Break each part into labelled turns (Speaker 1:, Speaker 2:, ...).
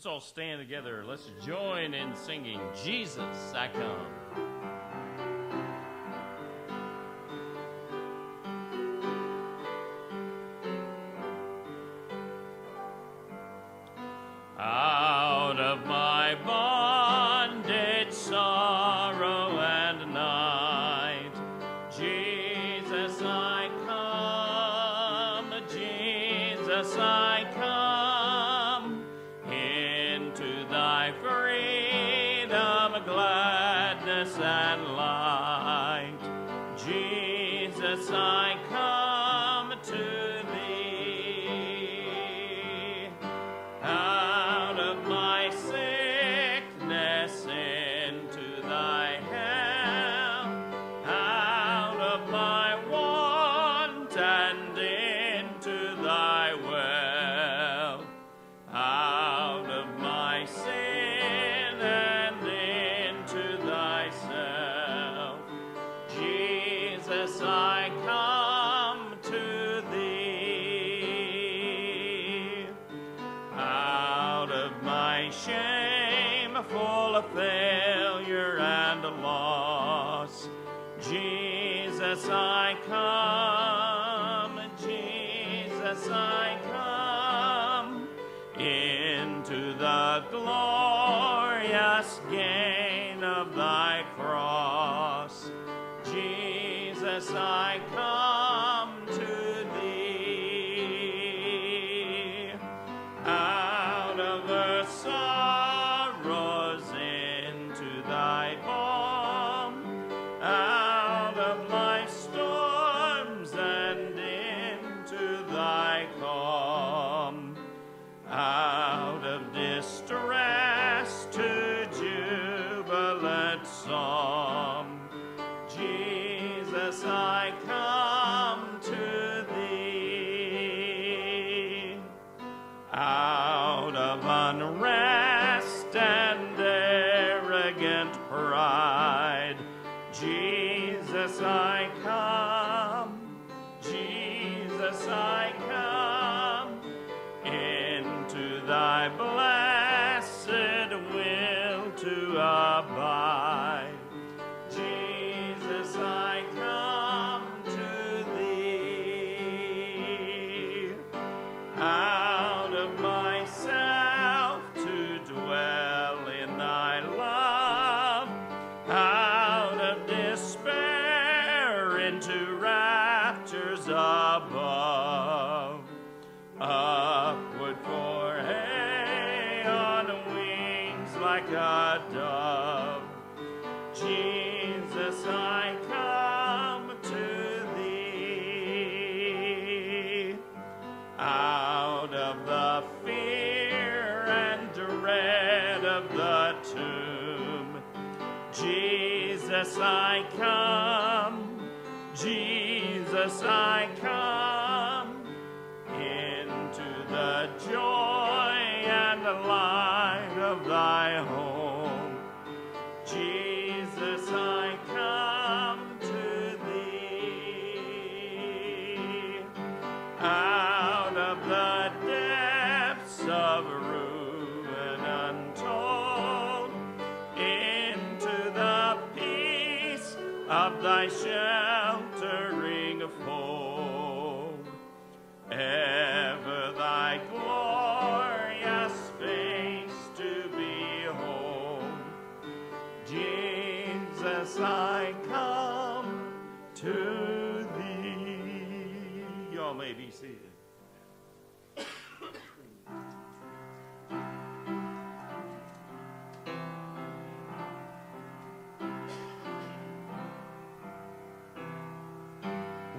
Speaker 1: all stand together. Let's join in singing, Jesus, I Come. Out of my bondage, sorrow, and night, Jesus, I come, Jesus, I come, into thy freedom, gladness, and light. Jesus, I come to thee. Out of my sickness into thy help, out of my want and into thy well, out of my sin and into thyself, Jesus, I come to thee. Out of my shame, full of failure and loss, Jesus, I come, Jesus, I come, into the glorious gain of thy cross. Jesus, I come to thee. Out of the sorrows into thy balm, out of my storms and into thy calm, out of distress to jubilant psalm, Jesus, I come to thee. Out of unrest and arrogant pride, Jesus, I come, Jesus, I come, into thy blessed will to abide. Jesus, I come to thee. Out of myself to dwell in thy love, out of despair into raptures above, upward for on wings like a dove. Jesus, I come to thee. Out of the fear and dread of the tomb, Jesus, I come, Jesus, I come, into the joy and the light of thy home. Jesus, I come to thee. Out of the depths of ruin untold, into the peace of thy sheltering fold, ever thy glorious face to behold. Jesus, I come to thee. Y'all may be seated.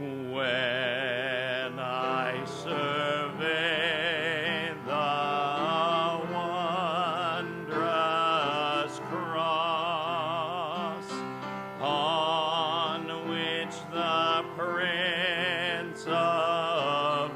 Speaker 1: When I survey the wondrous cross on which the Prince of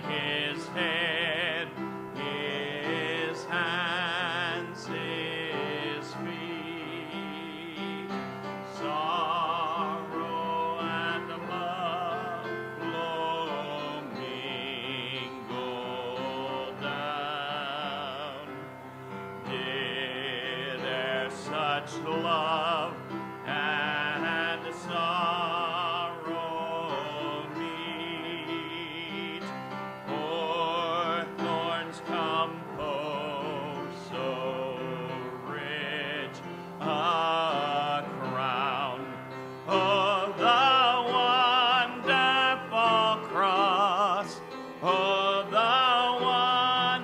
Speaker 1: his head, his hands, his feet. Sorrow and love flow mingled down. Did there such love and sorrow meet? O'er thorns composed so rich a crown. Oh, the wonderful cross. Oh, the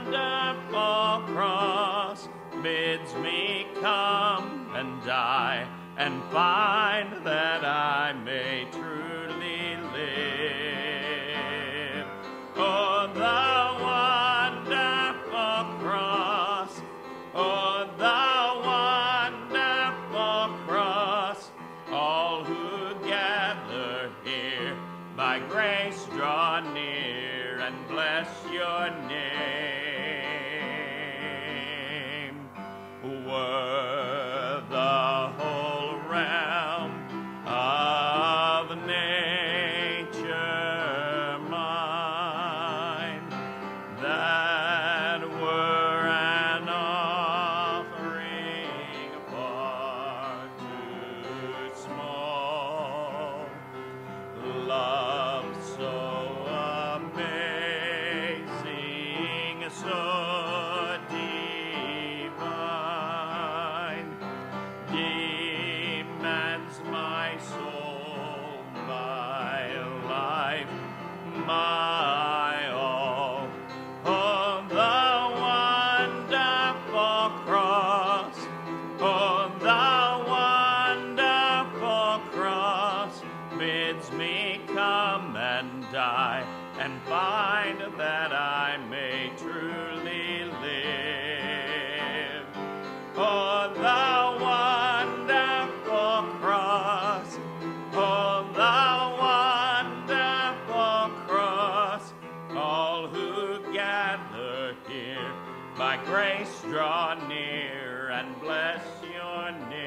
Speaker 1: wonderful cross bids me come and die and find that I may truly live. Oh, the wonderful cross. Oh, the wonderful cross. All who gather here by grace draw near and bless your name. Were the whole realm of nature mine, that were an offering far too small. Love so amazing, so divine, demands my soul, my life, my all. Oh, the wonderful cross. Oh, the wonderful cross bids me come and die and find that I may truly live. Oh, the wonderful cross. Oh, the wonderful cross. All who gather here by grace draw near and bless your name.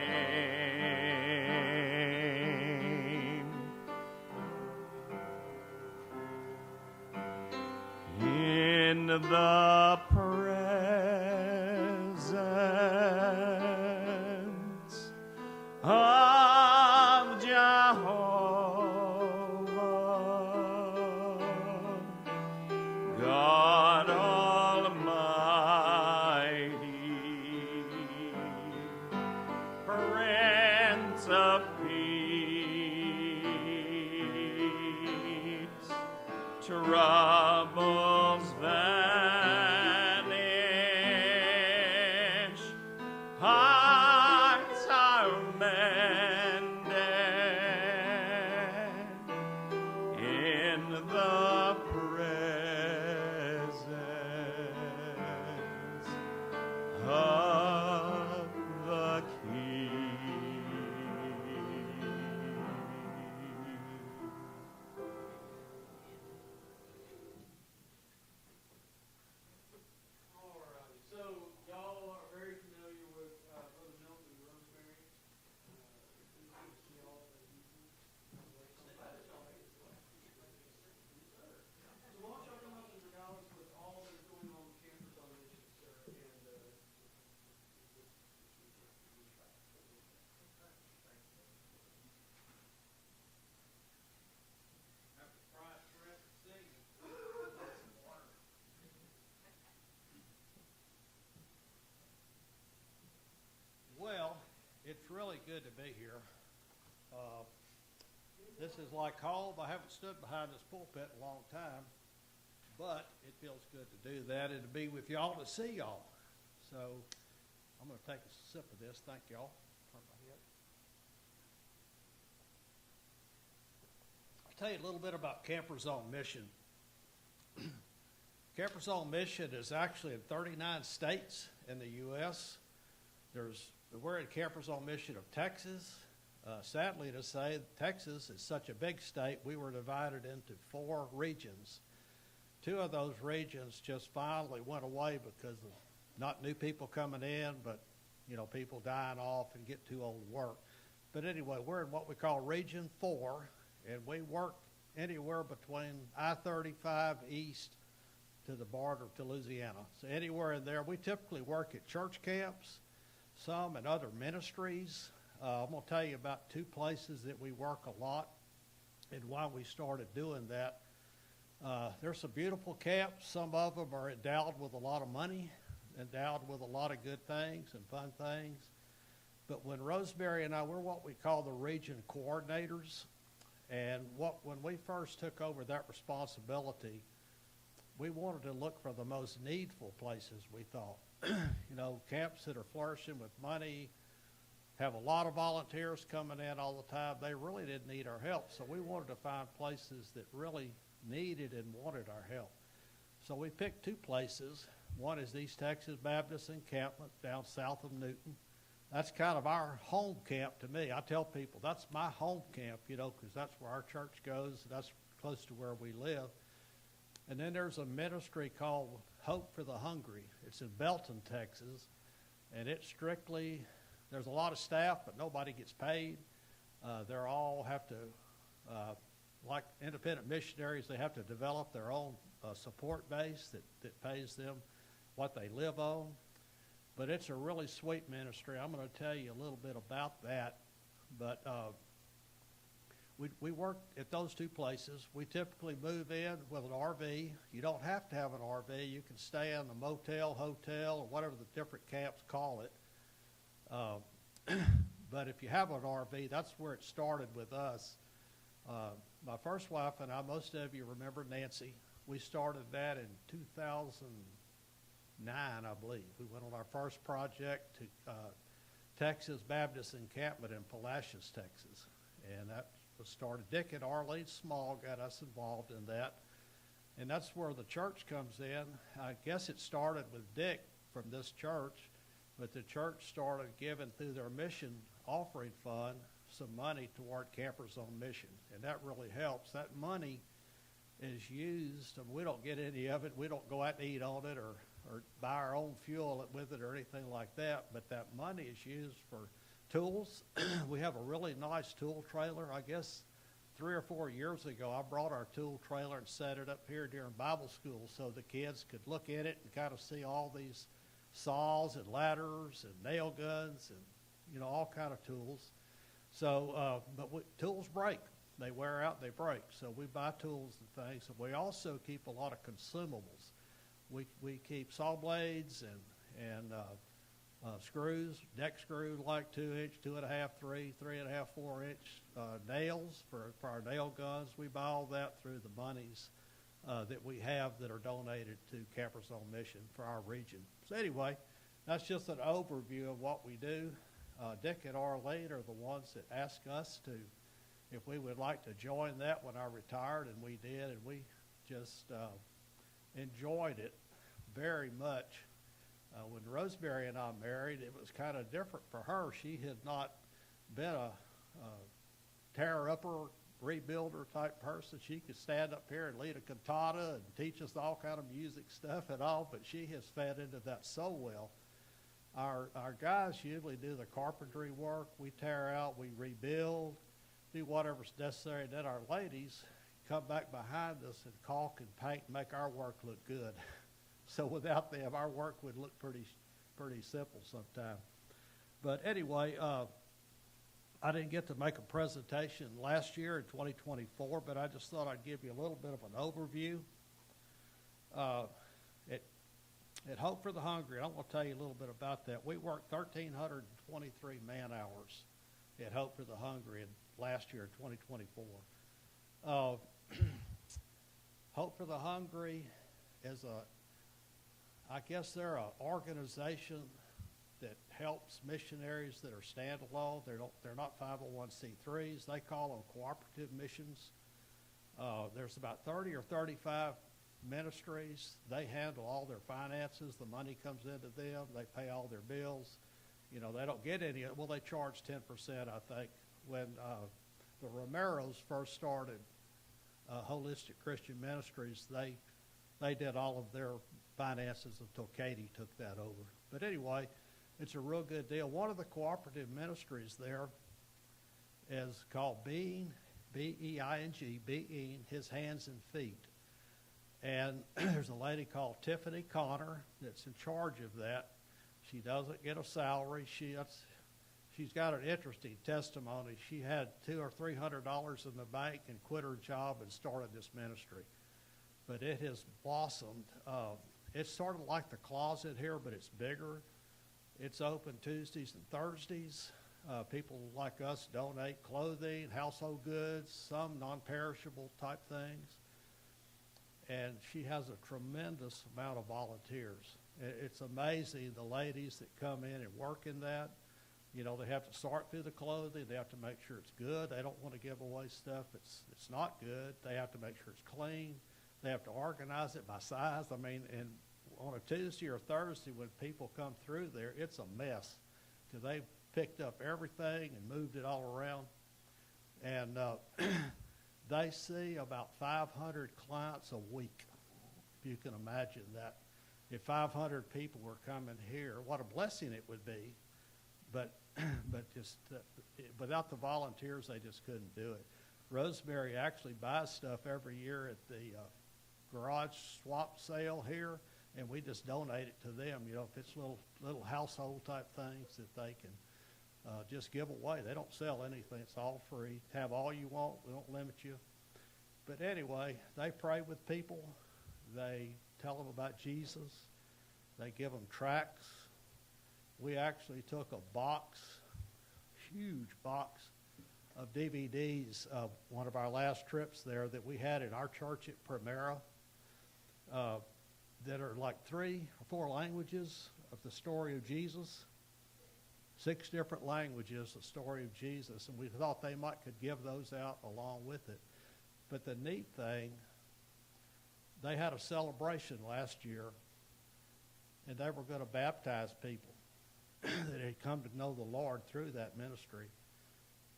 Speaker 1: In the presence of Jehovah, God Almighty, Prince of Peace, troubles vanish, hearts are mended in the presence of the King.
Speaker 2: Alrighty, so y'all are very familiar with Brother Milton and Rosemary. It's good to see y'all as usual. So why don't y'all come up and regale us with all that's going on with Campers on Mission, sir, and after Price Correct singing.
Speaker 3: Well, it's really good to be here. This is like home. I haven't stood behind this pulpit in a long time, but it feels good to do that and to be with y'all, to see y'all. So I'm going to take a sip of this. Thank y'all. Turn my head. I'll tell you a little bit about Campers on Mission. Campers on Mission is actually in 39 states in the U.S. We're in Campers on Mission of Texas. Sadly to say, Texas is such a big state, we were divided into 4 regions. two of those regions just finally went away because of not new people coming in, but, people dying off and get too old to work. But anyway, we're in what we call Region 4, and we work anywhere between I-35 east to the border to Louisiana. So anywhere in there, we typically work at church camps, some in other ministries. I'm going to tell you about two places that we work a lot and why we started doing that. There's some beautiful camps. Some of them are endowed with a lot of money, endowed with a lot of good things and fun things. But when Rosemary and I, we're what we call the region coordinators. And when we first took over that responsibility, we wanted to look for the most needful places, we thought. Camps that are flourishing with money, have a lot of volunteers coming in all the time. They really didn't need our help. So we wanted to find places that really needed and wanted our help. So we picked two places. One is East Texas Baptist Encampment down south of Newton. That's kind of our home camp to me. I tell people that's my home camp, because that's where our church goes. That's close to where we live. And then there's a ministry called Hope for the Hungry. It's in Belton, Texas. And it's strictly, there's a lot of staff, but nobody gets paid. They all have to, like independent missionaries, they have to develop their own support base that pays them what they live on. But it's a really sweet ministry. I'm going to tell you a little bit about that. But we work at those two places. We typically move in with an RV. You don't have to have an RV. You can stay in a motel, hotel, or whatever the different camps call it. But if you have an RV, that's where it started with us. My first wife and I, most of you remember Nancy. We started that in 2009, I believe. We went on our first project to Texas Baptist Encampment in Palacios, Texas. And that was started. Dick and Arlene Small got us involved in that. And that's where the church comes in. I guess it started with Dick from this church, but the church started giving through their mission offering fund some money toward Campers on Mission. And that really helps. That money is used, and we don't get any of it. We don't go out and eat on it or buy our own fuel with it or anything like that. But that money is used for tools. We have a really nice tool trailer. I guess 3 or 4 years ago, I brought our tool trailer and set it up here during Bible school so the kids could look at it and kind of see all these saws and ladders and nail guns and, all kind of tools. So, tools break. They wear out, they break. So we buy tools and things. And we also keep a lot of consumables. We keep saw blades and screws, deck screws like 2-inch, 2.5, 3, 3.5, 4-inch nails for our nail guns. We buy all that through the monies that we have that are donated to Campers on Mission for our region. So anyway, that's just an overview of what we do. Dick and Arlene are the ones that asked us if we would like to join that when I retired, and we did, and we just enjoyed it very much. When Rosemary and I married, it was kind of different for her. She had not been a tear-upper, rebuilder type person. She could stand up here and lead a cantata and teach us all kind of music stuff and all, but she has fed into that so well. Our guys usually do the carpentry work. We tear out, we rebuild, do whatever's necessary. And then our ladies come back behind us and caulk and paint and make our work look good. So without them, our work would look pretty simple sometimes. But anyway, I didn't get to make a presentation last year in 2024, but I just thought I'd give you a little bit of an overview. At Hope for the Hungry, I'm going to tell you a little bit about that. We worked 1,323 man-hours at Hope for the Hungry last year in 2024. Hope for the Hungry is I guess they're an organization that helps missionaries that are standalone. They're not 501c3s. They call them cooperative missions. There's about 30 or 35 ministries. They handle all their finances. The money comes into them. They pay all their bills. They don't get any. Well, they charge 10%, I think. When the Romeros first started Holistic Christian Ministries, they they did all of their finances until Katie took that over. But anyway, it's a real good deal. One of the cooperative ministries there is called Being, B-E-I-N-G, Being, His Hands and Feet. And there's a lady called Tiffany Connor that's in charge of that. She doesn't get a salary. She's got an interesting testimony. She had $200 or $300 in the bank and quit her job and started this ministry. But it has blossomed. It's sort of like the closet here, but it's bigger. It's open Tuesdays and Thursdays. People like us donate clothing, household goods, some non-perishable type things. And she has a tremendous amount of volunteers. It's amazing the ladies that come in and work in that. You know, they have to sort through the clothing. They have to make sure it's good. They don't want to give away stuff it's not good. They have to make sure it's clean. They have to organize it by size. I mean, and on a Tuesday or Thursday when people come through there, it's a mess because they've picked up everything and moved it all around. And they see about 500 clients a week, if you can imagine that. If 500 people were coming here, what a blessing it would be. But just without the volunteers, they just couldn't do it. Rosemary actually buys stuff every year at the garage swap sale here, and we just donate it to them. You know, if it's little household type things that they can just give away. They don't sell anything. It's all free. Have all you want. We don't limit you. But anyway, they pray with people. They tell them about Jesus. They give them tracts. We actually took a box, huge box of DVDs of one of our last trips there that we had in our church at Primera that are like 3 or 4 languages of the story of Jesus. 6 different languages, the story of Jesus, and we thought they could give those out along with it. But the neat thing, they had a celebration last year, and they were going to baptize people that had come to know the Lord through that ministry.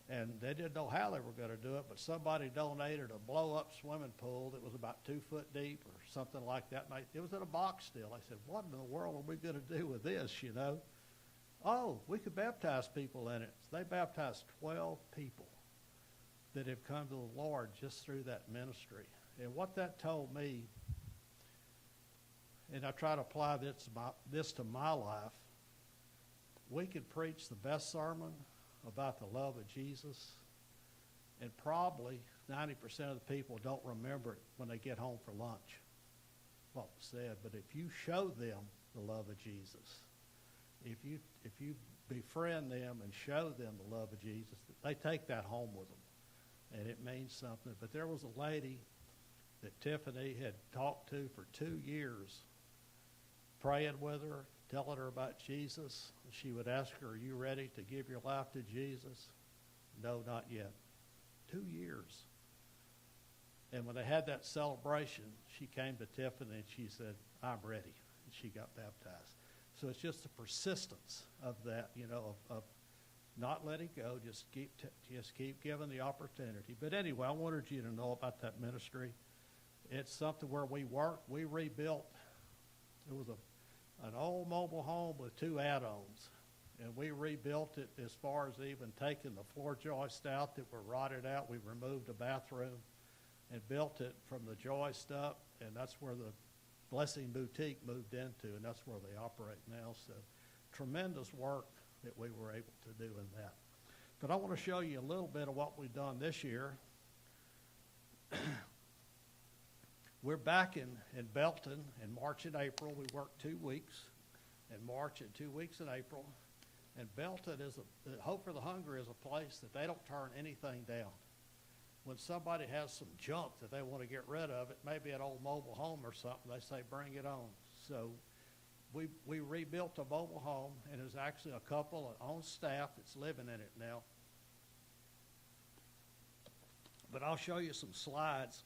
Speaker 3: And they didn't know how they were going to do it, but somebody donated a blow-up swimming pool that was about 2 foot deep or something like that. It was in a box still. I said, what in the world are we going to do with this, you know? Oh, we could baptize people in it. So they baptized 12 people that have come to the Lord just through that ministry. And what that told me, and I try to apply this to my life, we could preach the best sermon about the love of Jesus, and probably 90% of the people don't remember it when they get home for lunch, what was said. But if you show them the love of Jesus, if you befriend them and show them the love of Jesus, they take that home with them, and it means something. But there was a lady that Tiffany had talked to for 2 years, praying with her, telling her about Jesus. She would ask her, are you ready to give your life to Jesus? No, not yet. 2 years. And when they had that celebration, she came to Tiffany and she said, I'm ready. And she got baptized. So it's just the persistence of that, you know, of not letting go, just keep giving the opportunity. But anyway, I wanted you to know about that ministry. It's something where we work. We rebuilt. It was an old mobile home with 2 add-ons, and we rebuilt it as far as even taking the floor joists out that were rotted out. We removed a bathroom and built it from the joist up, and that's where the Blessing Boutique moved into, and that's where they operate now. So tremendous work that we were able to do in that. But I want to show you a little bit of what we've done this year. We're back in Belton in March and April. We worked 2 weeks in March and 2 weeks in April. And Belton Hope for the Hungry is a place that they don't turn anything down. When somebody has some junk that they want to get rid of, it may be an old mobile home or something, they say, bring it on. So we rebuilt a mobile home, and there's actually a couple on staff that's living in it now. But I'll show you some slides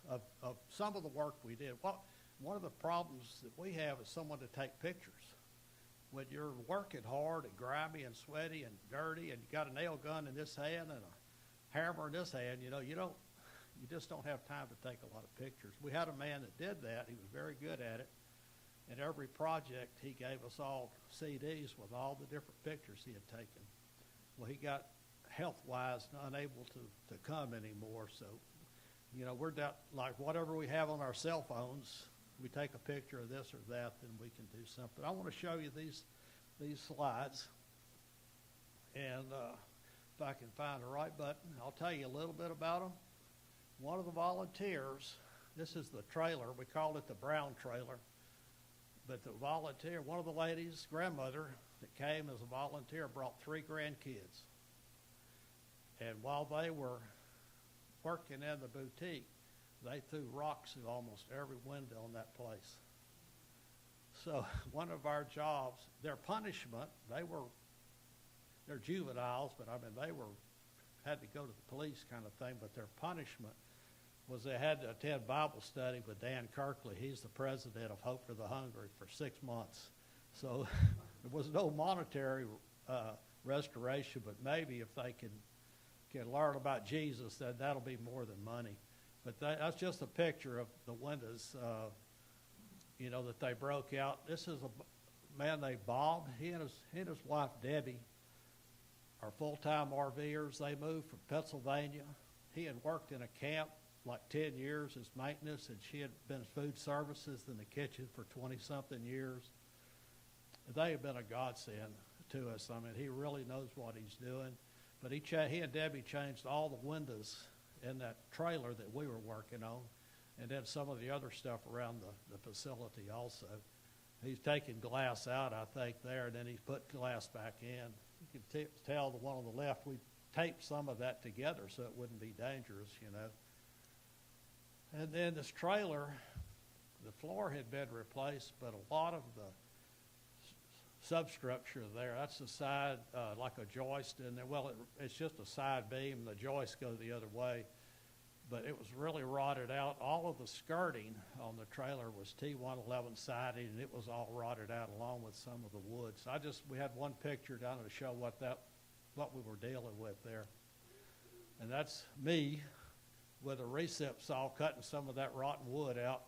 Speaker 3: of some of the work we did. Well, one of the problems that we have is someone to take pictures. When you're working hard and grimy and sweaty and dirty, and you got a nail gun in this hand and a hammer in this hand, you know, you You just don't have time to take a lot of pictures. We had a man that did that. He was very good at it. And every project, he gave us all CDs with all the different pictures he had taken. Well, he got health-wise unable to come anymore. So, you know, we're down, like whatever we have on our cell phones, we take a picture of this or that, then we can do something. I want to show you these slides. And if I can find the right button, I'll tell you a little bit about them. One of the volunteers, this is the trailer. We called it the Brown trailer. But the volunteer, one of the ladies' grandmother that came as a volunteer brought 3 grandkids. And while they were working in the boutique, they threw rocks through almost every window in that place. So one of our jobs, their punishment, they're juveniles, but I mean, had to go to the police kind of thing, but their punishment was they had to attend Bible study with Dan Kirkley. He's the president of Hope for the Hungry for 6 months. So there was no monetary restoration, but maybe if they can learn about Jesus, then that'll be more than money. But that's just a picture of the windows, you know, that they broke out. This is a man named Bob. He and his wife, Debbie, are full-time RVers. They moved from Pennsylvania. He had worked in a camp like 10 years as maintenance, and she had been food services in the kitchen for 20-something years. They have been a godsend to us. I mean, he really knows what he's doing. But he and Debbie changed all the windows in that trailer that we were working on, and then some of the other stuff around the facility also. He's taken glass out, I think, there, and then he's put glass back in. You can tell the one on the left, we taped some of that together so it wouldn't be dangerous, you know. And then this trailer, the floor had been replaced, but a lot of the substructure there, that's the side, like a joist in there. Well, it's just a side beam, and the joists go the other way. But it was really rotted out. All of the skirting on the trailer was T111 siding, and it was all rotted out along with some of the wood. So we had one picture down to show what we were dealing with there. And that's me with a recip saw cutting some of that rotten wood out.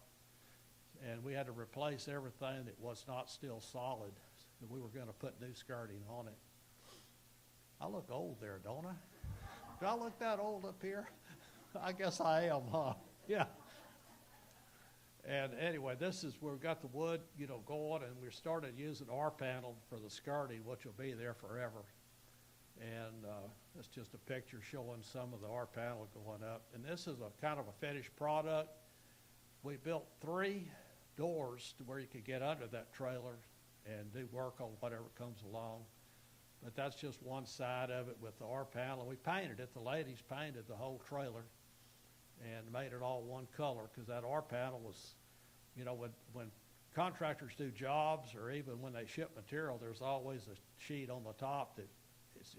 Speaker 3: And we had to replace everything that was not still solid. And we were going to put new skirting on it. I look old there, don't I? Do I look that old up here? I guess I am, huh? Yeah. And anyway, this is where we got the wood, you know, going, and we started using R-panel for the skirting, which will be there forever. And it's just a picture showing some of the R-panel going up. And this is a kind of a finished product. We built 3 doors to where you could get under that trailer and do work on whatever comes along. But that's just one side of it with the R-panel. We painted it. The ladies painted the whole trailer and made it all one color, because that R-panel was, you know, when contractors do jobs or even when they ship material, there's always a sheet on the top that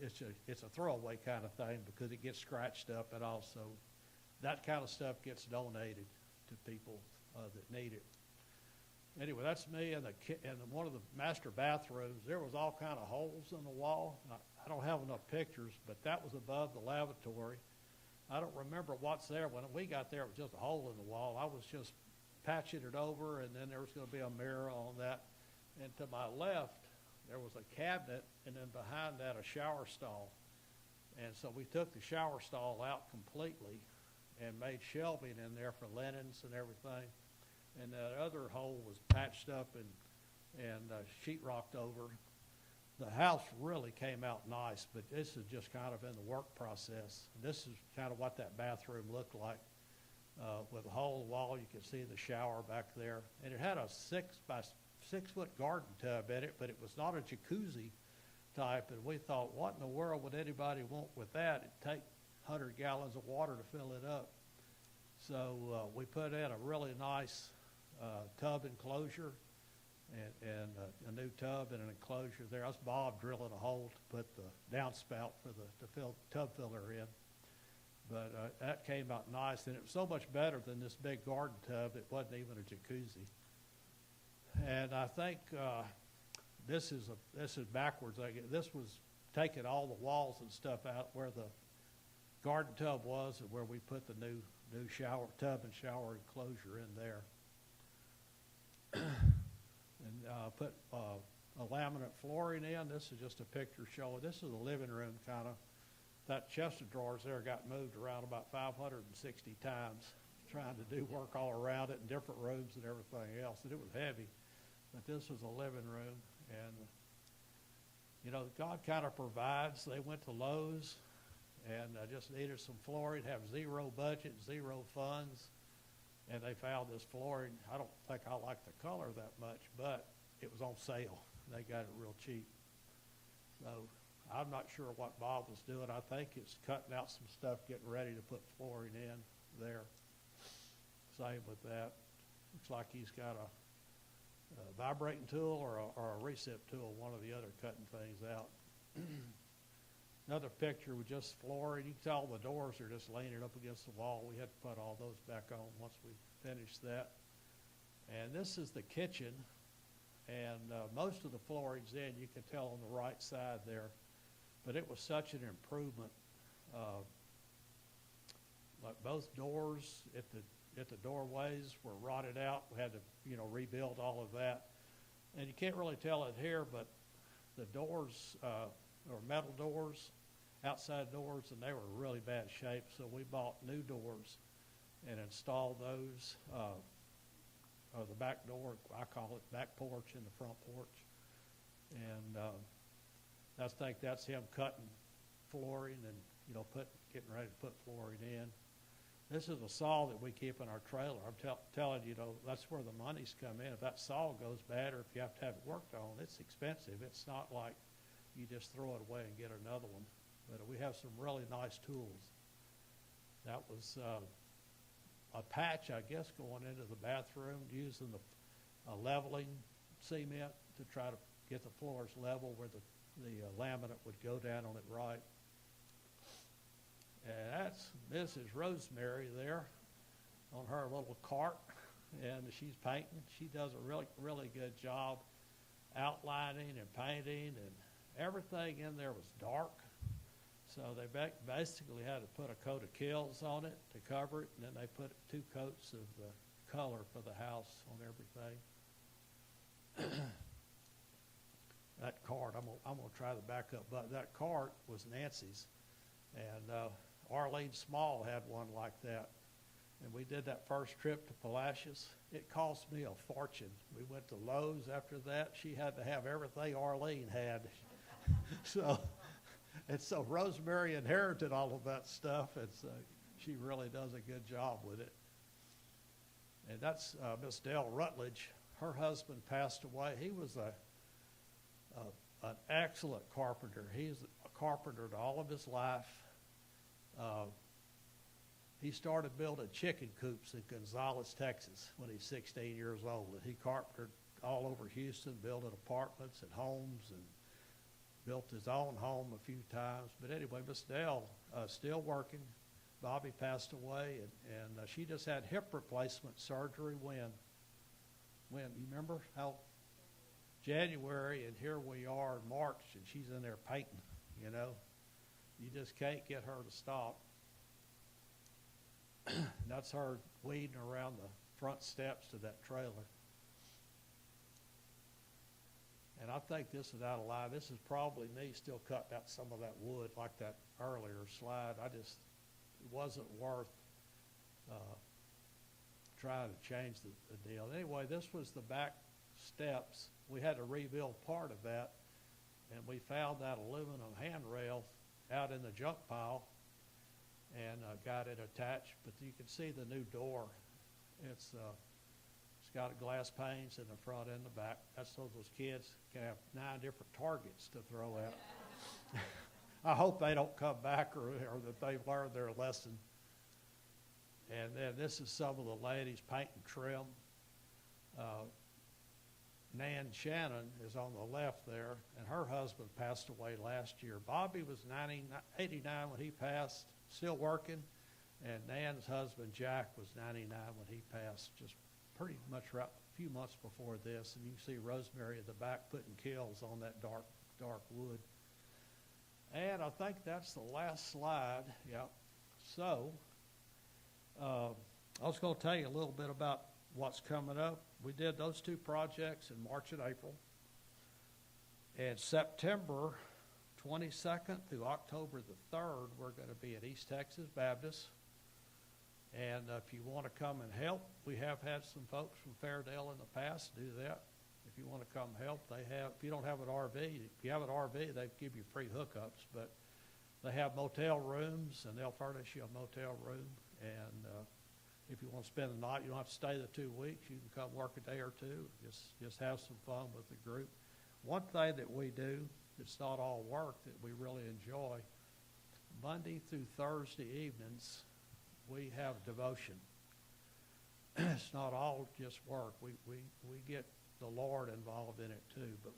Speaker 3: it's a throwaway kind of thing because it gets scratched up, and also that kind of stuff gets donated to people that need it. Anyway, that's me in one of the master bathrooms. There was all kind of holes in the wall. I don't have enough pictures, but that was above the lavatory. I don't remember what's there. When we got there, it was just a hole in the wall. I was just patching it over, and then there was going to be a mirror on that. And to my left, there was a cabinet, and then behind that, a shower stall. And so we took the shower stall out completely and made shelving in there for linens and everything. And that other hole was patched up and sheetrocked over. The house really came out nice, but this is just kind of in the work process. This is kind of what that bathroom looked like. With a hole in the wall, you could see the shower back there. And it had a 6 by 6 foot garden tub in it, but it was not a jacuzzi type. And we thought, what in the world would anybody want with that? It'd take 100 gallons of water to fill it up. So we put in a really nice tub enclosure and a new tub and an enclosure there. That's Bob drilling a hole to put the downspout for the tub filler in. But that came out nice, and it was so much better than this big garden tub. It wasn't even a jacuzzi. And I think this is backwards. This was taking all the walls and stuff out where the garden tub was and where we put the new new shower tub and shower enclosure in there. And put a laminate flooring in. This is just a picture showing, this is the living room kind of. That chest of drawers there got moved around about 560 times trying to do work all around it in different rooms and everything else. And it was heavy. But this was a living room. And, you know, God kind of provides. They went to Lowe's and just needed some flooring, have zero budget, zero funds. And they found this flooring. I don't think I like the color that much, but it was on sale. They got it real cheap. So I'm not sure what Bob was doing. I think it's cutting out some stuff, getting ready to put flooring in there. Same with that. Looks like he's got a vibrating tool or a recip tool, one or the other, cutting things out. Another picture with just flooring. You can tell the doors are just leaning up against the wall. We had to put all those back on once we finished that. And this is the kitchen. And most of the flooring's in. You can tell on the right side there. But it was such an improvement. Like both doors at the doorways were rotted out. We had to, you know, rebuild all of that. And you can't really tell it here, but the doors or metal doors, outside doors, and they were in really bad shape. So we bought new doors and installed those. Or the back door, I call it back porch and the front porch. And I think that's him cutting flooring and, you know, getting ready to put flooring in. This is a saw that we keep in our trailer. I'm telling you, know, that's where the monies come in. If that saw goes bad or if you have to have it worked on, it's expensive. It's not like you just throw it away and get another one. But we have some really nice tools. That was a patch, I guess, going into the bathroom using the leveling cement to try to get the floors level where the laminate would go down on it right. And that's Mrs. Rosemary there on her little cart, and she's painting. She does a really, really good job outlining and painting, and everything in there was dark. So they basically had to put a coat of Kills on it to cover it, and then they put 2 coats of the color for the house on everything. That cart, I'm gonna try the backup button. That cart was Nancy's, and Arlene Small had one like that. And we did that first trip to Palacios. It cost me a fortune. We went to Lowe's after that. She had to have everything Arlene had. So Rosemary inherited all of that stuff, and so she really does a good job with it. And that's Miss Dale Rutledge. Her husband passed away. He was an excellent carpenter. He's a carpenter all of his life. He started building chicken coops in Gonzales, Texas when he was 16 years old. And he carpentered all over Houston, building apartments and homes, and built his own home a few times. But anyway, Miss Dale still working. Bobby passed away, and she just had hip replacement surgery when you remember how? January, and here we are in March, and she's in there painting, you know. You just can't get her to stop. That's her weeding around the front steps to that trailer. And I think this is out of line. This is probably me still cutting out some of that wood like that earlier slide. It wasn't worth trying to change the deal. Anyway, this was the back steps. We had to rebuild part of that, and we found that aluminum handrail out in the junk pile and got it attached. But you can see the new door. It's got glass panes in the front and the back. That's so those kids can have 9 different targets to throw at. I hope they don't come back or that they've learned their lesson. And then this is some of the ladies painting trim. Nan Shannon is on the left there, and her husband passed away last year. Bobby was 89 when he passed, still working, and Nan's husband, Jack, was 99 when he passed, just pretty much right a few months before this. And you can see Rosemary at the back putting Kills on that dark wood. And I think that's the last slide. Yeah. So I was going to tell you a little bit about what's coming up. We did those two projects in March and April. And September 22nd through October the 3rd, we're going to be at East Texas Baptist. And if you want to come and help, we have had some folks from Fairdale in the past do that. If you want to come help, they have, if you don't have an RV, if you have an RV, they give you free hookups, but they have motel rooms and they'll furnish you a motel room. And if you want to spend the night, you don't have to stay the 2 weeks. You can come work a day or two, just have some fun with the group. One thing that we do, it's not all work, that we really enjoy, Monday through Thursday evenings, we have devotion. It's not all just work. We get the Lord involved in it too. But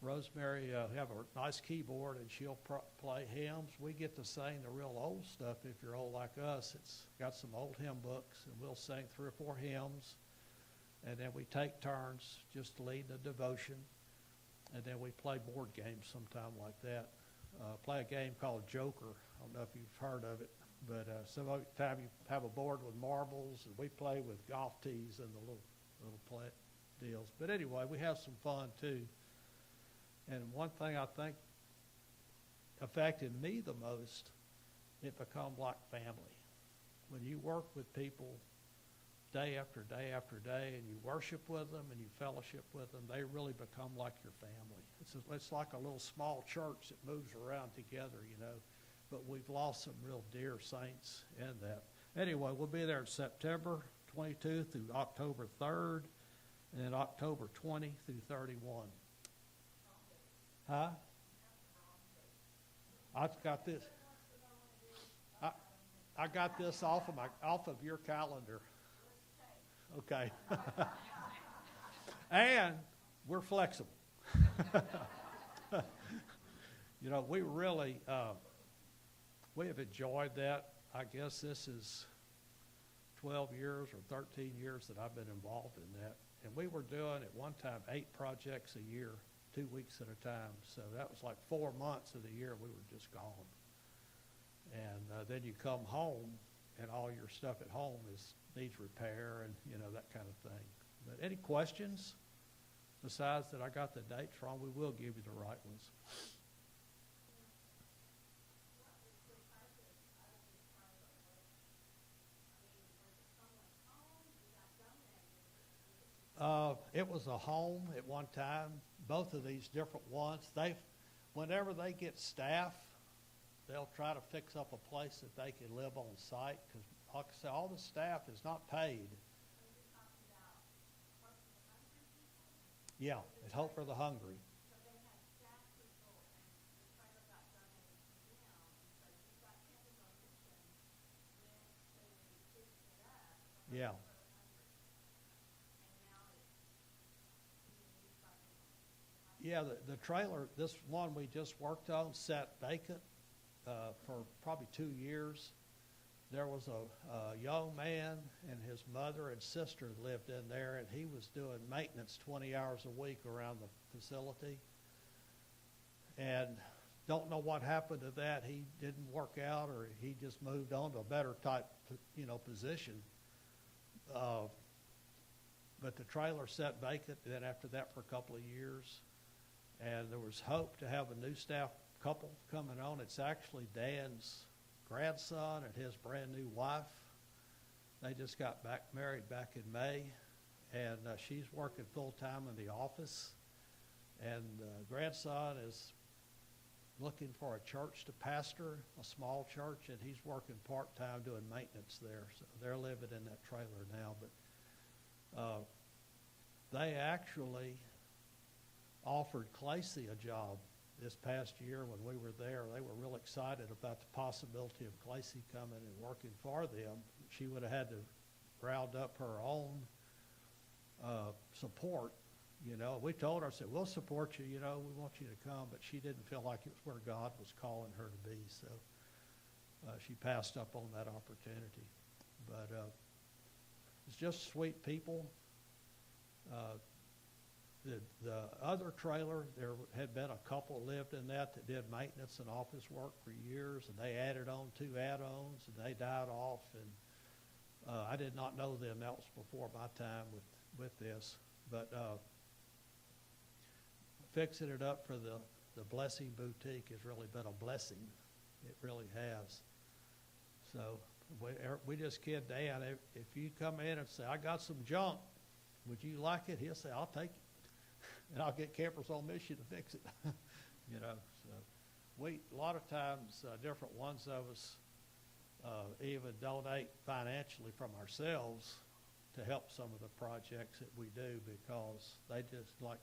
Speaker 3: Rosemary have a nice keyboard and she'll play hymns. We get to sing the real old stuff. If you're old like us, it's got some old hymn books, and we'll sing 3 or 4 hymns. And then we take turns just leading the devotion. And then we play board games sometime like that. Play a game called Joker. I don't know if you've heard of it. But some time you have a board with marbles, and we play with golf tees and the little play deals. But anyway, we have some fun too. And one thing I think affected me the most, it becomes like family. When you work with people day after day after day, and you worship with them and you fellowship with them, they really become like your family. It's like a little small church that moves around together, you know. But we've lost some real dear saints in that. Anyway, we'll be there in September 22 through October 3rd, and then October 20 through 31. Huh? I've got this. I got this off of your calendar. Okay. And we're flexible. You know, we really. We have enjoyed that. I guess this is 12 years or 13 years that I've been involved in that. And we were doing at one time 8 projects a year, 2 weeks at a time. So that was like 4 months of the year we were just gone. And then you come home and all your stuff at home needs repair and, you know, that kind of thing. But any questions besides that I got the dates wrong? We will give you the right ones. It was a home at one time. Both of these different ones, whenever they get staff, they'll try to fix up a place that they can live on site. Because, like I said, all the staff is not paid. Yeah, at Hope for the Hungry. Yeah. Yeah, the trailer, this one we just worked on, sat vacant for probably 2 years. There was a young man and his mother and sister lived in there, and he was doing maintenance 20 hours a week around the facility. And don't know what happened to that. He didn't work out, or he just moved on to a better type, position. But the trailer sat vacant then after that for a couple of years. And there was hope to have a new staff couple coming on. It's actually Dan's grandson and his brand new wife. They just got married back in May, and she's working full time in the office. And the grandson is looking for a church to pastor, a small church, and he's working part time doing maintenance there. So they're living in that trailer now. But they actually offered Clancy a job this past year when we were there. They were real excited about the possibility of Clancy coming and working for them. She would have had to round up her own support. We told her, I said, we'll support you, we want you to come, but she didn't feel like it was where God was calling her to be, so she passed up on that opportunity. But it's just sweet people. The other trailer, there had been a couple lived in that did maintenance and office work for years, and they added on 2 add-ons, and they died off, and I did not know the announcement before my time with this, but fixing it up for the Blessing Boutique has really been a blessing. It really has. So we just kid Dan. If you come in and say, I got some junk, would you like it? He'll say, I'll take it. And I'll get Campers on Mission to fix it. You know, so a lot of times, different ones of us even donate financially from ourselves to help some of the projects that we do, because they just, like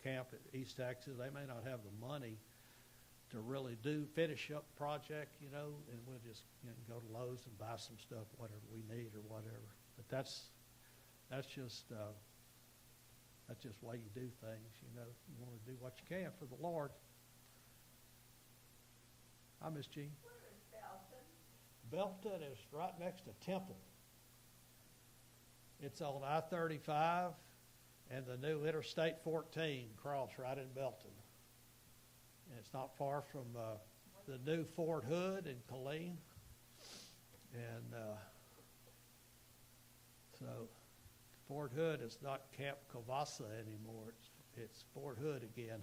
Speaker 3: camp at East Texas, they may not have the money to really finish up the project, you know, and we'll just, you know, go to Lowe's and buy some stuff, whatever we need or whatever. But that's just the way you do things, you know. You want to do what you can for the Lord. Hi, Miss Jean.
Speaker 4: Where is Belton?
Speaker 3: Belton is right next to Temple. It's on I-35 and the new Interstate 14 cross right in Belton. And it's not far from the new Fort Hood in Killeen. And so Fort Hood is not Camp Covassa anymore. It's Fort Hood again.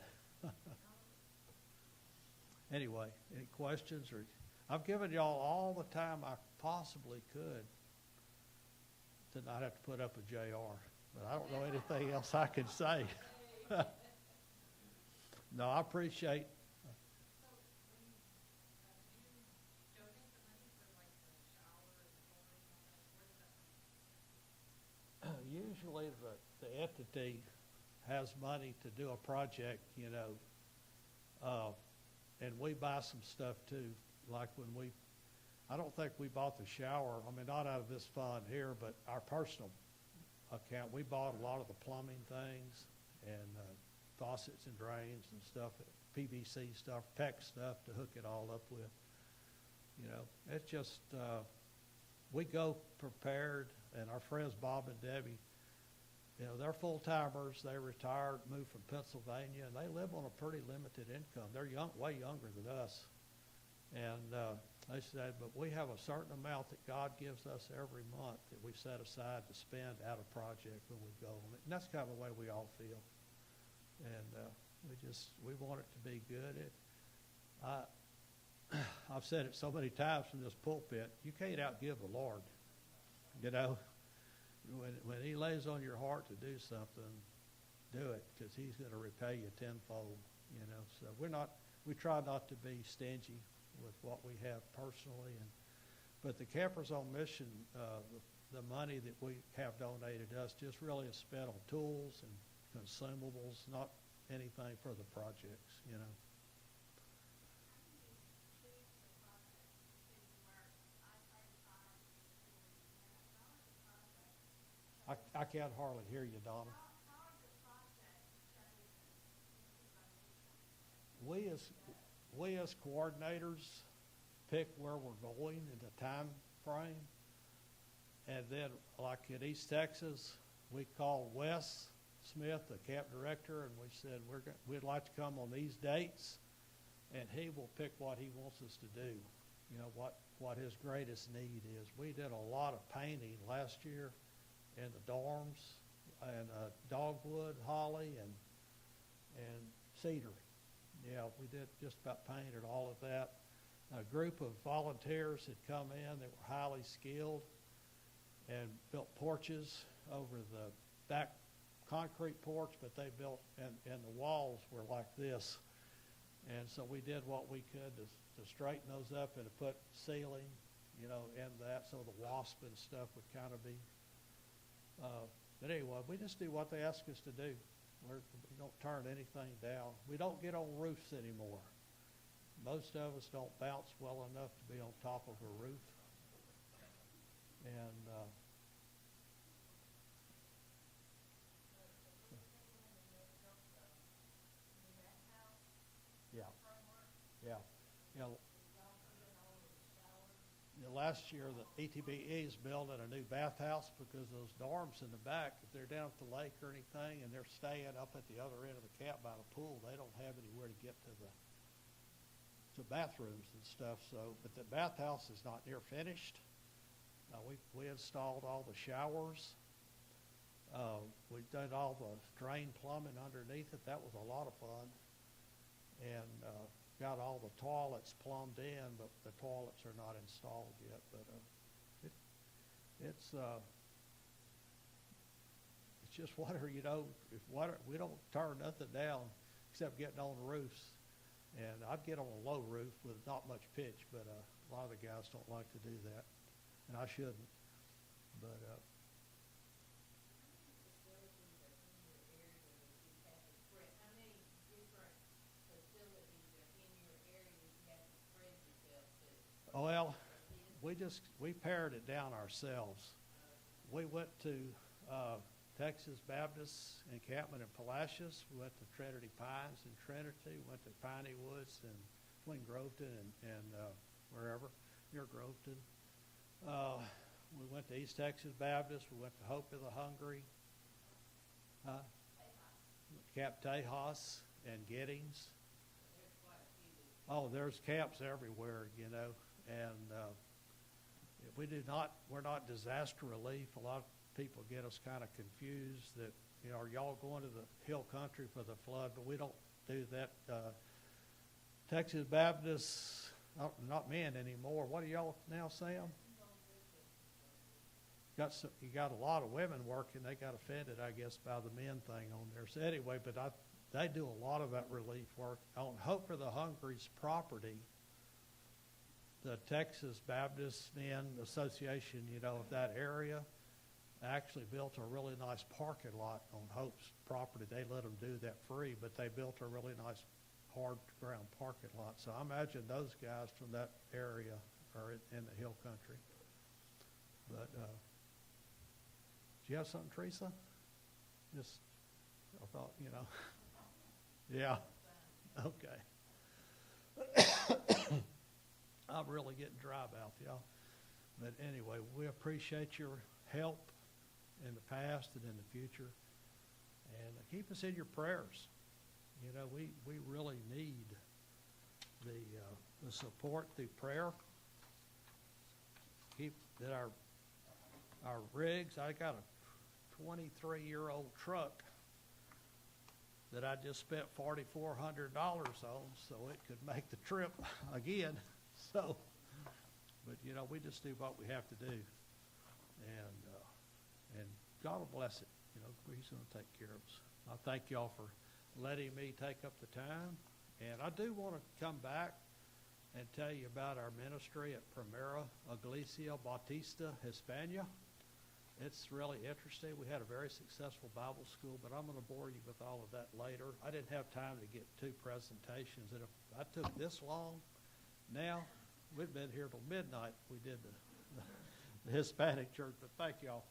Speaker 3: Anyway, any questions? Or I've given y'all all the time I possibly could to not have to put up a JR, but I don't know anything else I can say. No, I appreciate. Usually the entity has money to do a project, you know, and we buy some stuff too. Like when I don't think we bought the shower, I mean, not out of this fund here, but our personal account, we bought a lot of the plumbing things and faucets and drains and stuff, PVC stuff, PEX stuff to hook it all up with. You know, it's just, we go prepared, and our friends Bob and Debbie, you know, they're full-timers. They retired, moved from Pennsylvania, and they live on a pretty limited income. They're way younger than us. And they said, but we have a certain amount that God gives us every month that we set aside to spend at a project when we go on it. And that's kind of the way we all feel. And we want it to be good. I've said it so many times from this pulpit, you can't outgive the Lord, you know. When he lays on your heart to do something, do it, because he's going to repay you tenfold, you know. So we try not to be stingy with what we have personally. But the Campers on Mission, the money that we have donated us just really is spent on tools and consumables, not anything for the projects, you know. I can't hardly hear you, Donna. We as coordinators pick where we're going in the time frame, and then like in East Texas, we called Wes Smith, the camp director, and we said we'd like to come on these dates, and he will pick what he wants us to do. You know what his greatest need is. We did a lot of painting last year in the dorms, and dogwood, holly, and cedar. Yeah, we did just about painted all of that. A group of volunteers had come in that were highly skilled and built porches over the back concrete porch, but they built, and the walls were like this. And so we did what we could to straighten those up and to put ceiling, you know, in that, so the wasp and stuff would kind of be. But anyway, we just do what they ask us to do. We don't turn anything down. We don't get on roofs anymore. Most of us don't bounce well enough to be on top of a roof. And yeah. Last year, the ETBE is building a new bathhouse because those dorms in the back, if they're down at the lake or anything and they're staying up at the other end of the camp by the pool, they don't have anywhere to get to bathrooms and stuff. So, but the bathhouse is not near finished, We installed all the showers. We did all the drain plumbing underneath it. That was a lot of fun. And got all the toilets plumbed in, but the toilets are not installed yet. But it's just water, you know. If water, we don't turn nothing down except getting on roofs. And I'd get on a low roof with not much pitch, but a lot of the guys don't like to do that, and I shouldn't. But well, we pared it down ourselves. We went to Texas Baptist Encampment in Palacios. We went to Trinity Pines in Trinity. We went to Piney Woods and between Groveton and wherever near Groveton. We went to East Texas Baptist. We went to Hope of the Hungry, Camp Tejas and Giddings. Oh, there's camps everywhere, you know, and we're not disaster relief. A lot of people get us kind of confused that, you know, are y'all going to the hill country for the flood? But we don't do that. Texas Baptist, not men anymore. What are y'all now, Sam? You got a lot of women working. They got offended, I guess, by the men thing on there. So anyway, but they do a lot of that relief work. On Hope for the Hungry's property, the Texas Baptist Men Association, you know, of that area, actually built a really nice parking lot on Hope's property. They let them do that free, but they built a really nice hard ground parking lot. So I imagine those guys from that area are in the hill country. But do you have something, Teresa? Just, I thought, you know. Yeah. Okay. I'm really getting dry mouth, y'all. But anyway, we appreciate your help in the past and in the future. And keep us in your prayers. You know, we really need the support through prayer. Keep that our rigs. I got a 23-year-old truck that I just spent $4,400 on, so it could make the trip again. So, but you know, we just do what we have to do, and God will bless it. You know, He's going to take care of us. I thank y'all for letting me take up the time, and I do want to come back and tell you about our ministry at Primera Iglesia Bautista Hispania. It's really interesting. We had a very successful Bible school, but I'm going to bore you with all of that later. I didn't have time to get 2 presentations, and if I took this long, now we've been here till midnight. We did the Hispanic church, but thank y'all.